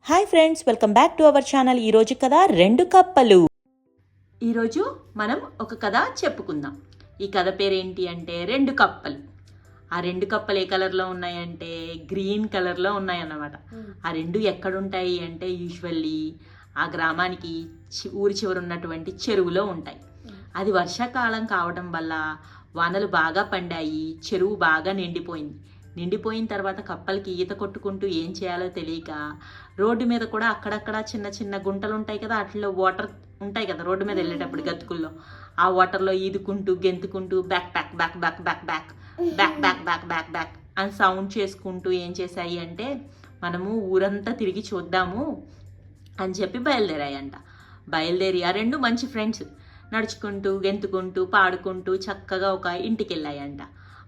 Hi friends, welcome back to our channel. ఈరోజు కథ రెండు కప్పలు. ఈరోజు మనం ఒక కథ చెప్పుకుందాం. ఈ కథ పేరేంటి అంటే రెండు కప్పలు. ఆ రెండు కప్పలు ఏ కలర్లో ఉన్నాయంటే గ్రీన్ కలర్లో ఉన్నాయన్నమాట. ఆ రెండు ఎక్కడుంటాయి అంటే యూజువల్లీ ఆ గ్రామానికి ఊరి చివర ఉన్నటువంటి చెరువులో ఉంటాయి. అది వర్షాకాలం కావడం వల్ల వానలు బాగా పండాయి, చెరువు బాగా నిండిపోయిన తర్వాత కప్పలకి ఈత కొట్టుకుంటూ ఏం చేయాలో తెలియక రోడ్డు మీద కూడా అక్కడక్కడ చిన్న చిన్న గుంటలు ఉంటాయి కదా, అట్లా వాటర్ ఉంటాయి కదా రోడ్డు మీద వెళ్ళేటప్పుడు గతుకుల్లో, ఆ వాటర్లో ఈదుకుంటూ గెంతుకుంటూ back back back back back back back back back back back అని సౌండ్ చేసుకుంటూ ఏం చేశాయి అంటే మనము ఊరంతా తిరిగి చూద్దాము అని చెప్పి బయలుదేరి ఆ రెండు మంచి ఫ్రెండ్స్ నడుచుకుంటూ గెంతుకుంటూ పాడుకుంటూ చక్కగా ఒక ఇంటికి వెళ్ళాయంట.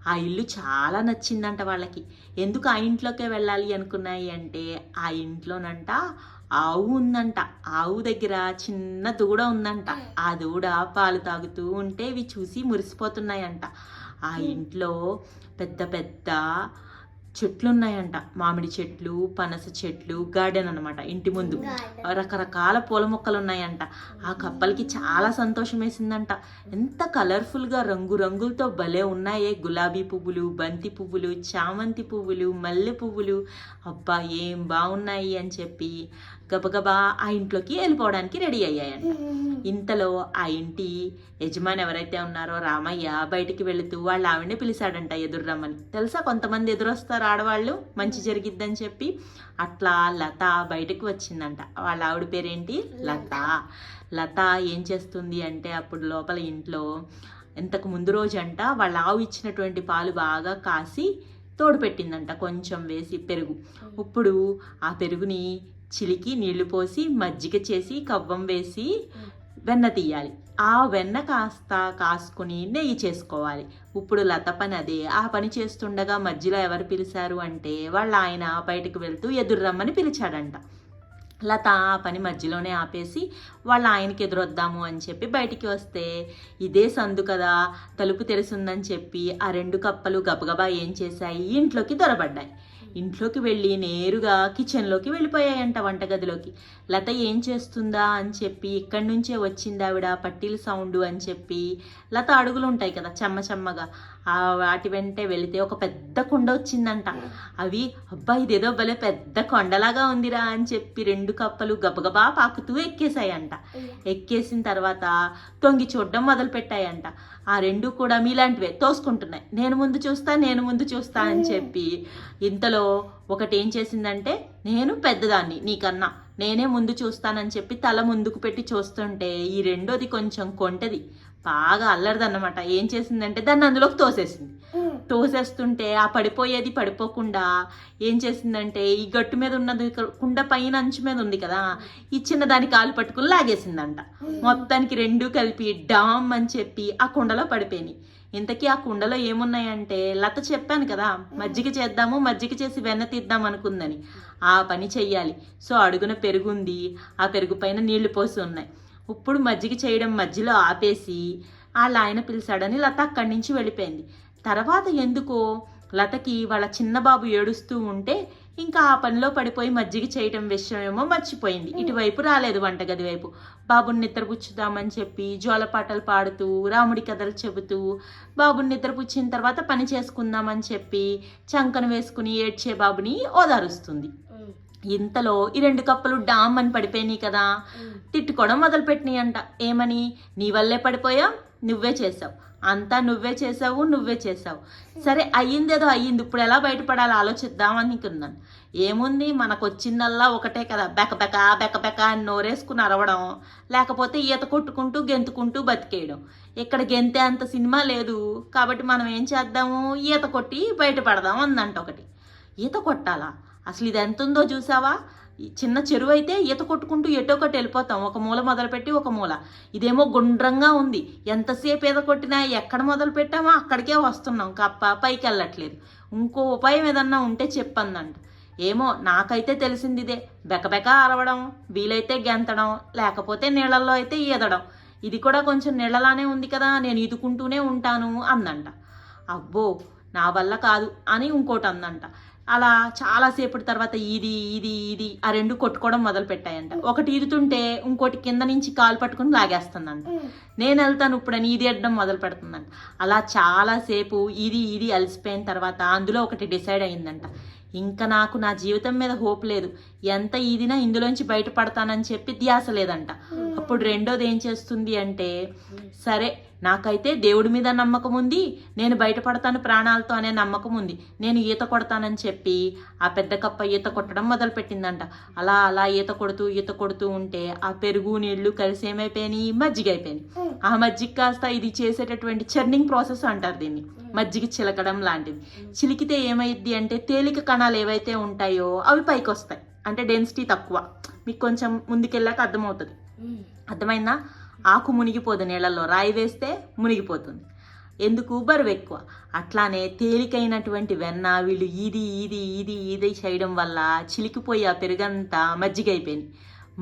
ఆ ఇల్లు చాలా నచ్చిందంట వాళ్ళకి. ఎందుకు ఆ ఇంట్లోకే వెళ్ళాలి అనుకున్నాయి అంటే ఆ ఇంట్లోనంట ఆవు ఉందంట. ఆవు దగ్గర చిన్న దూడ ఉందంట. ఆ దూడ పాలు తాగుతూ ఉంటే ఇవి చూసి మురిసిపోతున్నాయంట. ఆ ఇంట్లో పెద్ద పెద్ద చెట్లు ఉన్నాయంట. మామిడి చెట్లు, పనస చెట్లు, గార్డెన్ అనమాట. ఇంటి ముందు రకరకాల పూల మొక్కలు ఉన్నాయంట. ఆ కప్పలకి చాలా సంతోషం వేసిందంట. ఎంత కలర్ఫుల్గా రంగులతో భలే ఉన్నాయే, గులాబీ పువ్వులు, బంతి పువ్వులు, చామంతి పువ్వులు, మల్లె పువ్వులు, అబ్బా ఏం బాగున్నాయి అని చెప్పి గబగబా ఆ ఇంట్లోకి వెళ్ళిపోవడానికి రెడీ అయ్యాయంట. ఇంతలో ఆ ఇంటి యజమాని ఎవరైతే ఉన్నారో రామయ్య బయటికి వెళుతూ వాళ్ళ ఆవిడని పిలిచాడంట ఎదురు రమ్మని. తెలుసా, కొంతమంది ఎదురొస్తారు ఆడవాళ్ళు మంచి జరిగిద్దని చెప్పి. అట్లా లత బయటకు వచ్చిందంట. వాళ్ళ ఆవిడ పేరేంటి? లత ఏం చేస్తుంది అంటే అప్పుడు లోపల ఇంట్లో ఇంతకు ముందు రోజంట వాళ్ళ ఆవు ఇచ్చినటువంటి పాలు బాగా కాసి తోడు పెట్టిందంట, కొంచెం వేసి పెరుగు. ఇప్పుడు ఆ పెరుగుని చిలికి నీళ్లు పోసి మజ్జిగ చేసి కవ్వం వేసి వెన్న తీయాలి. ఆ వెన్న కాస్త కాసుకుని నెయ్యి చేసుకోవాలి. ఇప్పుడు లత పని అదే. ఆ పని చేస్తుండగా మధ్యలో ఎవరు పిలిచారు అంటే వాళ్ళ ఆయన బయటకు వెళ్తూ ఎదురు రమ్మని పిలిచాడంట. లత ఆ పని మధ్యలోనే ఆపేసి వాళ్ళ ఆయనకి ఎదురొద్దాము అని చెప్పి బయటికి వస్తే ఇదే సందు కదా, తలుపు తెరిసిందని చెప్పి ఆ రెండు కప్పలు గబగబా ఏం చేశాయి, ఇంట్లోకి దొరబడ్డాయి. ఇంట్లోకి వెళ్ళి నేరుగా కిచెన్లోకి వెళ్ళిపోయాయంట, వంటగదిలోకి. లత ఏం చేస్తుందా అని చెప్పి ఇక్కడి నుంచే వచ్చింది ఆవిడ, పట్టీల సౌండ్ అని చెప్పి లత అడుగులు ఉంటాయి కదా చెమ్మగా, ఆ వాటి వెంటే వెళితే ఒక పెద్ద కొండ వచ్చిందంట. అవి అబ్బా ఇదేదో భలే పెద్ద కొండలాగా ఉందిరా అని చెప్పి రెండు కప్పలు గబగబా పాకుతూ ఎక్కేసాయంట. ఎక్కేసిన తర్వాత తొంగి చూడడం మొదలు పెట్టాయంట. ఆ రెండు కూడా మీలాంటివే తోసుకుంటున్నాయి, నేను ముందు చూస్తా అని చెప్పి. ఇంతలో ఒకటి ఏం చేసిందంటే నేను పెద్దదాన్ని నీకన్నా, నేనే ముందు చూస్తానని చెప్పి తల ముందుకు పెట్టి చూస్తుంటే ఈ రెండోది కొంచెం కొంటది, బాగా అల్లరిదన్నమాట. ఏం చేసిందంటే దాన్ని అందులోకి తోసేస్తుంటే ఆ పడిపోకుండా ఏం చేసిందంటే ఈ గట్టు మీద ఉన్నది కుండ పైన అంచు మీద ఉంది కదా, ఈ చిన్న దాని కాలు పట్టుకుని లాగేసిందంట. మొత్తానికి రెండు కలిపి డామ్ అని చెప్పి ఆ కుండలో పడిపోయినాయి. ఇంతకీ ఆ కుండలో ఏమున్నాయంటే లత చెప్పాను కదా మజ్జిగ చేసి వెన్న తీద్దాం అనుకుందని, ఆ పని చెయ్యాలి. సో అడుగున పెరుగుంది, ఆ పెరుగు పైన నీళ్లు పోసి ఉన్నాయి. ఇప్పుడు మజ్జిగ చేయడం మధ్యలో ఆపేసి వాళ్ళ ఆయన పిలిచాడని లత అక్కడి నుంచి వెళ్ళిపోయింది. తర్వాత ఎందుకో లతకి వాళ్ళ చిన్న బాబు ఏడుస్తూ ఉంటే ఇంకా ఆ పనిలో పడిపోయి మజ్జిగ చేయటం విషయమేమో మర్చిపోయింది. ఇటువైపు రాలేదు వంటగది వైపు. బాబుని నిద్రపుచ్చుదామని చెప్పి జోలపాటలు పాడుతూ రాముడి కథలు చెబుతూ బాబుని నిద్రపుచ్చిన తర్వాత పని చేసుకుందామని చెప్పి చంకను వేసుకుని ఏడ్చే బాబుని ఓదారుస్తుంది. ఇంతలో ఈ రెండు కప్పలు డామ్ అని పడిపోయినాయి కదా, తిట్టుకోవడం మొదలుపెట్టినాయి అంట. ఏమని? నీ వల్లే పడిపోయా, నువ్వే చేసావు, అంతా నువ్వే చేసావు. సరే అయ్యిందేదో అయ్యింది, ఇప్పుడు ఎలా బయటపడాలో ఆలోచిద్దామని అనుకున్నాను. ఏముంది, మనకు వచ్చిందల్లా ఒకటే కదా, బెక అని నోరేసుకుని అరవడం, లేకపోతే ఈత కొట్టుకుంటూ గెంతుకుంటూ బతికేయడం. ఇక్కడ గెంతే అంత సినిమా లేదు కాబట్టి మనం ఏం చేద్దాము, ఈత కొట్టి బయటపడదాం అందంట ఒకటి. ఈత కొట్టాలా? అసలు ఇది ఎంత ఉందో చూసావా? చిన్న చెరువు అయితే ఈత కొట్టుకుంటూ ఎటో ఒకటి వెళ్ళిపోతాం, ఒక మూల మొదలుపెట్టి ఒక మూల. ఇదేమో గుండ్రంగా ఉంది, ఎంతసేపు ఈత కొట్టినా ఎక్కడ మొదలు పెట్టామో అక్కడికే వస్తున్నాం, పైకి వెళ్ళట్లేదు. ఇంకో ఉపాయం ఏదన్నా ఉంటే చెప్పందంట. ఏమో నాకైతే తెలిసింది ఇదే, బెక అరవడం, వీలైతే గెంతడం, లేకపోతే నీళ్ళల్లో అయితే ఈదడం. ఇది కూడా కొంచెం నీళ్ళలానే ఉంది కదా, నేను ఈదుకుంటూనే ఉంటాను అందంట. అబ్బో నా వల్ల కాదు అని ఇంకోటి అందంట. అలా చాలాసేపటి తర్వాత ఇది ఇది ఇది ఆ రెండు కొట్టుకోవడం మొదలు పెట్టాయంట. ఒకటి ఈదుతుంటే ఇంకోటి కింద నుంచి కాలు పట్టుకుని లాగేస్తుందంట. నేను వెళ్తాను ఇప్పుడని ఇది ఎడ్డం మొదలు పెడుతుందంట. అలా చాలాసేపు ఇది ఇది అలసిపోయిన తర్వాత అందులో ఒకటి డిసైడ్ అయిందంట, ఇంకా నాకు నా జీవితం మీద హోప్ లేదు, ఎంత ఈదినా ఇందులోంచి బయటపడతానని చెప్పి ధ్యాస లేదంట. అప్పుడు రెండోది ఏం చేస్తుంది అంటే, సరే నాకైతే దేవుడి మీద నమ్మకం ఉంది, నేను బయటపడతాను ప్రాణాలతో అనే నమ్మకం ఉంది, నేను ఈత కొడతానని చెప్పి ఆ పెద్ద కప్ప ఈత కొట్టడం మొదలు పెట్టిందంట. అలా అలా ఈత కొడుతూ ఉంటే ఆ పెరుగు నీళ్లు కలిసి ఏమైపోయినాయి, మజ్జిగ అయిపోయినాయి. ఆ మజ్జిగ కాస్త ఇది చేసేటటువంటి చర్నింగ్ ప్రాసెస్ అంటారు దీన్ని, మజ్జిగ చిలకడం లాంటిది. చిలికితే ఏమైద్ది అంటే తేలిక కణాలు ఏవైతే ఉంటాయో అవి పైకి వస్తాయి, అంటే డెన్సిటీ తక్కువ. మీకు కొంచెం ముందుకెళ్ళాక అర్థమవుతుంది. అర్థమైందా? ఆకు మునిగిపోదు నీళ్ళల్లో, రాయి వేస్తే మునిగిపోతుంది. ఎందుకు? బరువు ఎక్కువ. అట్లానే తేలికైనటువంటి వెన్న వీళ్ళు ఇది ఇది ఇది ఇది చేయడం వల్ల చిలికిపోయి ఆ పెరుగంతా మజ్జిగ అయిపోయింది.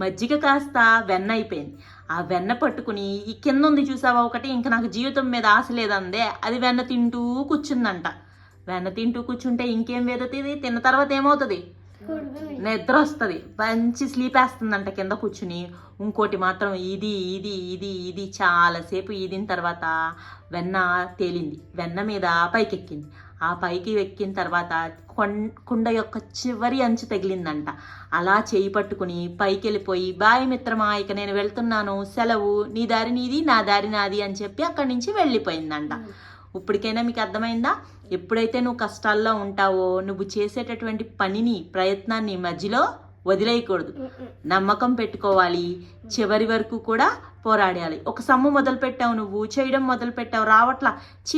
మజ్జిగ కాస్త వెన్న అయిపోయింది. ఆ వెన్న పట్టుకుని ఈ కింద ఉంది చూసావా ఒకటి, ఇంకా నాకు జీవితం మీద ఆశ లేదందే, అది వెన్న తింటూ కూర్చుందంట. వెన్న తింటూ కూర్చుంటే ఇంకేం వేదవుతుంది, తిన్న తర్వాత ఏమవుతుంది, నిద్ర వస్తుంది, మంచి స్లీప్ వేస్తుందంట కింద కూర్చుని. ఇంకోటి మాత్రం ఇది ఇది ఇది ఇది చాలాసేపు ఈదిన తర్వాత వెన్న తేలింది, వెన్న మీద పైకెక్కింది. ఆ పైకి ఎక్కిన తర్వాత కుండ యొక్క చివరి అంచు తగిలిందంట. అలా చేయి పట్టుకుని పైకి వెళ్ళిపోయి, బాయ్ మిత్రమా ఇక నేను వెళ్తున్నాను, సెలవు, నీ దారి నీది నా దారి నాది అని చెప్పి అక్కడి నుంచి వెళ్ళిపోయిందంట. ఇప్పటికైనా మీకు అర్థమైందా? ఎప్పుడైతే నువ్వు కష్టాల్లో ఉంటావో నువ్వు చేసేటటువంటి పనిని ప్రయత్నాన్ని మధ్యలో వదిలేయకూడదు, నమ్మకం పెట్టుకోవాలి, చివరి వరకు కూడా పోరాడాలి. ఒక సమ్ము మొదలు పెట్టావు, నువ్వు చేయడం మొదలు పెట్టావు, రావట్లా,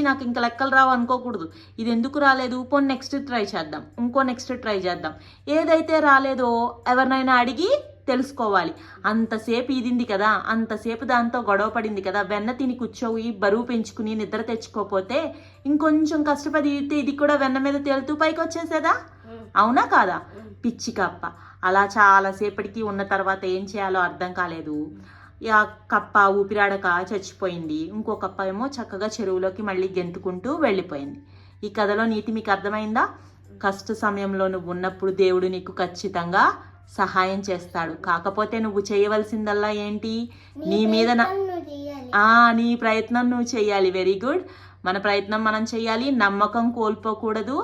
నాకు ఇంకా లెక్కలు రావు అనుకోకూడదు. ఇది ఎందుకు రాలేదు, పోనీ నెక్స్ట్ ట్రై చేద్దాం, నెక్స్ట్ ట్రై చేద్దాం. ఏదైతే రాలేదో ఎవరినైనా అడిగి తెలుసుకోవాలి. అంతసేపు ఇదింది కదా, అంతసేపు దాంతో గొడవ పడింది కదా, వెన్న తిని కూర్చోయి బరువు పెంచుకుని నిద్ర తెచ్చుకోపోతే ఇంకొంచెం కష్టపడి ఇది కూడా వెన్న మీద తేలుతూ పైకి వచ్చేసేదా? అవునా కాదా? పిచ్చి కప్ప. అలా చాలాసేపటికి ఉన్న తర్వాత ఏం చేయాలో అర్థం కాలేదు. ఆ కప్ప ఊపిరాడక చచ్చిపోయింది. ఇంకో కప్ప ఏమో చక్కగా చెరువులోకి మళ్ళీ గెంతుకుంటూ వెళ్ళిపోయింది. ఈ కథలో నీతి మీకు అర్థమైందా? కష్ట సమయంలో నువ్వు ఉన్నప్పుడు దేవుడు నీకు ఖచ్చితంగా సహాయం చేస్తాడు. కాకపోతే నువ్వు చేయవలసిందల్లా ఏంటి, నీ మీద నీ ప్రయత్నం నువ్వు చేయాలి. Very good. మన ప్రయత్నం మనం చేయాలి, నమ్మకం కోల్పోకూడదు,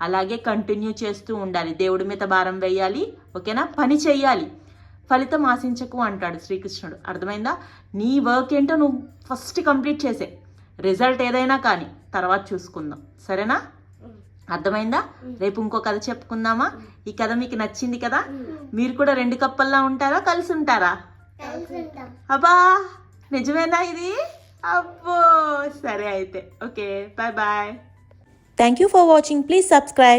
అలాగే కంటిన్యూ చేస్తూ ఉండాలి, దేవుడి మీద భారం వేయాలి. ఓకేనా? పని చెయ్యాలి, ఫలితం ఆశించకు అంటాడు శ్రీకృష్ణుడు. అర్థమైందా? నీ వర్క్ ఏంటో నువ్వు ఫస్ట్ కంప్లీట్ చేసే, రిజల్ట్ ఏదైనా కానీ తర్వాత చూసుకుందాం. సరేనా? అర్థమైందా? రేపు ఇంకో కథ చెప్పుకుందామా? ఈ కథ మీకు నచ్చింది కదా? మీరు కూడా రెండు కప్పల్లా ఉంటారా, కలిసి ఉంటారా? అబ్బా నిజమేనా ఇది? అబ్బో సరే అయితే, okay, bye bye. Thank you for watching. Please subscribe.